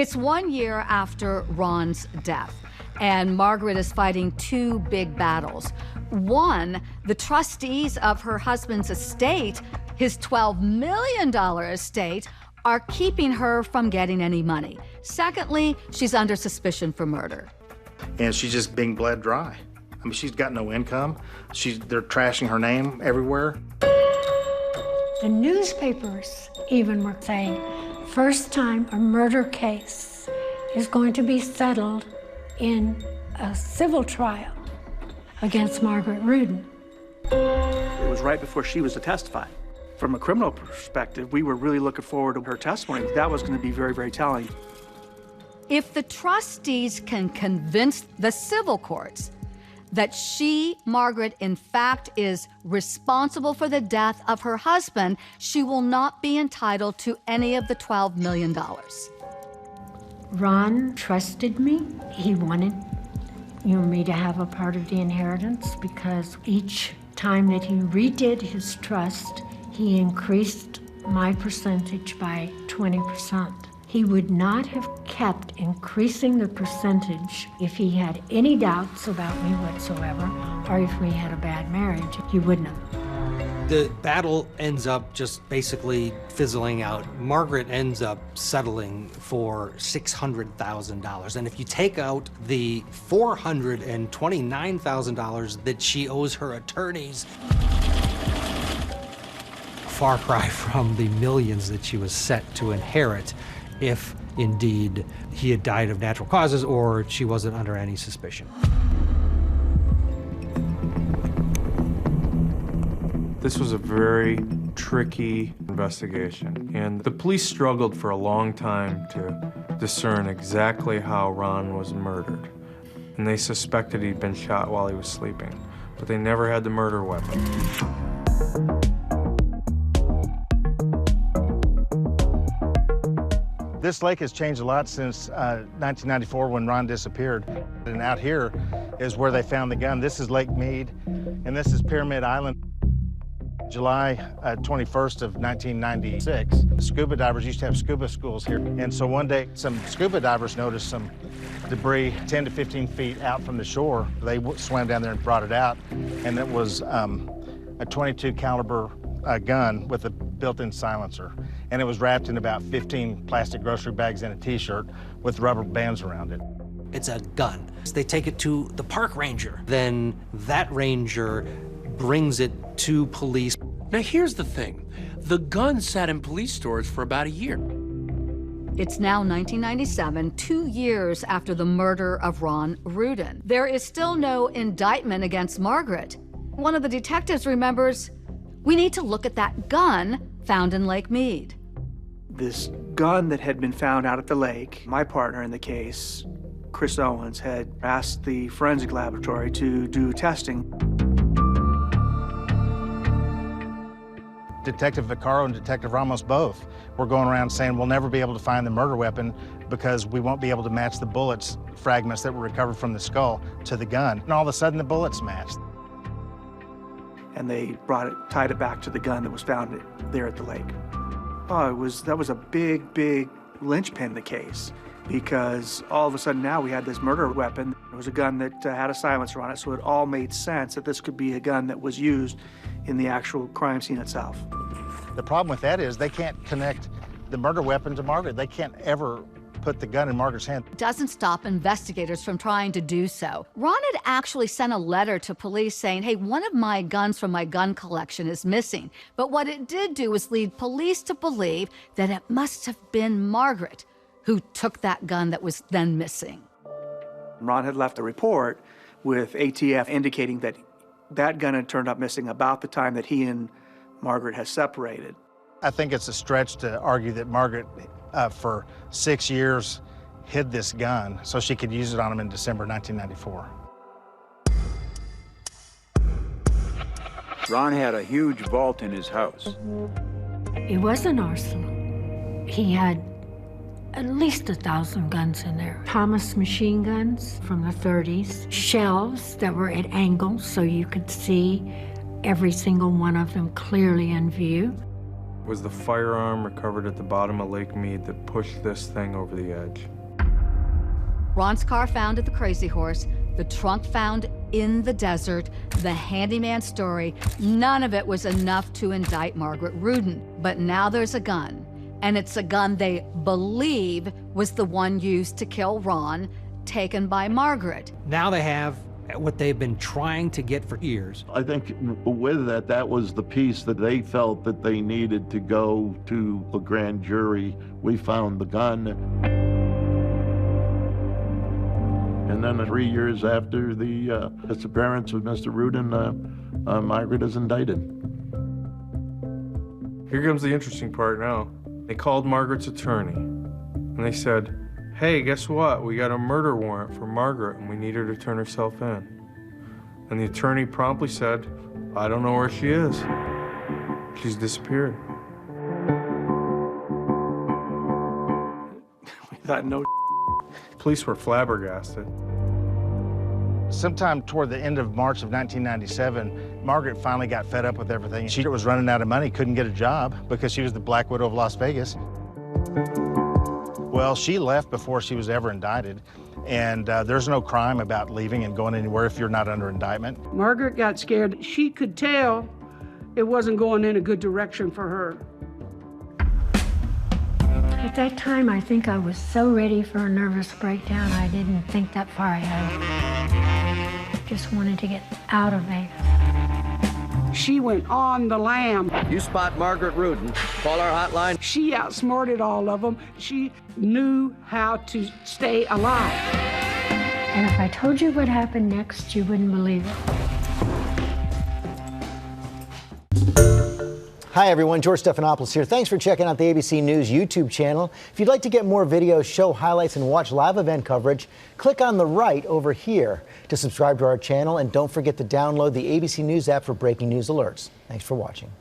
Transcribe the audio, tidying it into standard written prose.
It's 1 year after Ron's death, and Margaret is fighting two big battles. One, the trustees of her husband's estate, his $12 million estate, are keeping her from getting any money. Secondly, she's under suspicion for murder. And she's just being bled dry. I mean, she's got no income. They're trashing her name everywhere. The newspapers even were saying, first time a murder case is going to be settled in a civil trial against Margaret Rudin. It was right before she was to testify. From a criminal perspective, we were really looking forward to her testimony. That was going to be very, very telling. If the trustees can convince the civil courts that she, Margaret, in fact is responsible for the death of her husband, she will not be entitled to any of the $12 million. Ron trusted me. He wanted me to have a part of the inheritance because each time that he redid his trust, he increased my percentage by 20%. He would not have kept increasing the percentage if he had any doubts about me whatsoever, or if we had a bad marriage. He wouldn't have. The battle ends up just basically fizzling out. Margaret ends up settling for $600,000. And if you take out the $429,000 that she owes her attorneys, far cry from the millions that she was set to inherit if indeed he had died of natural causes or she wasn't under any suspicion. This was a very tricky investigation, and the police struggled for a long time to discern exactly how Ron was murdered. And they suspected he'd been shot while he was sleeping, but they never had the murder weapon. This lake has changed a lot since 1994 when Ron disappeared. And out here is where they found the gun. This is Lake Mead, and this is Pyramid Island. July 21st of 1996, scuba divers used to have scuba schools here. And so one day, some scuba divers noticed some debris 10 to 15 feet out from the shore. They swam down there and brought it out, and it was a 22 caliber gun with a built-in silencer. And it was wrapped in about 15 plastic grocery bags and a t-shirt with rubber bands around it. It's a gun. They take it to the park ranger. Then that ranger brings it to police. Now here's the thing. The gun sat in police stores for about a year. It's now 1997, 2 years after the murder of Ron Rudin. There is still no indictment against Margaret. One of the detectives remembers, we need to look at that gun found in Lake Mead. This gun that had been found out at the lake, my partner in the case, Chris Owens, had asked the forensic laboratory to do testing. Detective Vaccaro and Detective Ramos both were going around saying we'll never be able to find the murder weapon because we won't be able to match the bullets fragments that were recovered from the skull to the gun. And all of a sudden the bullets matched. And they tied it back to the gun that was found there at the lake. Oh, that was a big, big linchpin in the case, because all of a sudden now we had this murder weapon. It was a gun that had a silencer on it, so it all made sense that this could be a gun that was used in the actual crime scene itself. The problem with that is they can't connect the murder weapon to Margaret. They can't ever put the gun in Margaret's hand. Doesn't stop investigators from trying to do so. Ron had actually sent a letter to police saying, hey, one of my guns from my gun collection is missing. But what it did do was lead police to believe that it must have been Margaret who took that gun that was then missing. Ron had left a report with ATF indicating that that gun had turned up missing about the time that he and Margaret had separated. I think it's a stretch to argue that Margaret, for 6 years, hid this gun so she could use it on him in December 1994. Ron had a huge vault in his house. It was an arsenal. He had at least 1,000 guns in there. Thomas machine guns from the 30s, shelves that were at angles so you could see every single one of them clearly in view. It was the firearm recovered at the bottom of Lake Mead that pushed this thing over the edge. Ron's car found at the Crazy Horse, the trunk found in the desert, the handyman story, none of it was enough to indict Margaret Rudin. But now there's a gun, and it's a gun they believe was the one used to kill Ron, taken by Margaret. Now they have what they've been trying to get for years. I think with that, that was the piece that they felt that they needed to go to a grand jury. We found the gun. And then 3 years after the disappearance of Mr. Rudin, Margaret is indicted. Here comes the interesting part now. They called Margaret's attorney, and they said, hey, guess what? We got a murder warrant for Margaret, and we need her to turn herself in. And the attorney promptly said, I don't know where she is. She's disappeared. We thought, no. Police were flabbergasted. Sometime toward the end of March of 1997, Margaret finally got fed up with everything. She was running out of money, couldn't get a job because she was the Black Widow of Las Vegas. Well, she left before she was ever indicted, and there's no crime about leaving and going anywhere if you're not under indictment. Margaret got scared. She could tell it wasn't going in a good direction for her. At that time, I think I was so ready for a nervous breakdown, I didn't think that far ahead. Just wanted to get out of Vegas. She went on the lam. You spot Margaret Rudin, call our hotline. She outsmarted all of them. She knew how to stay alive. And if I told you what happened next, you wouldn't believe it. Hi everyone, George Stephanopoulos here. Thanks for checking out the ABC News YouTube channel. If you'd like to get more videos, show highlights, and watch live event coverage, click on the right over here to subscribe to our channel, and don't forget to download the ABC News app for breaking news alerts. Thanks for watching.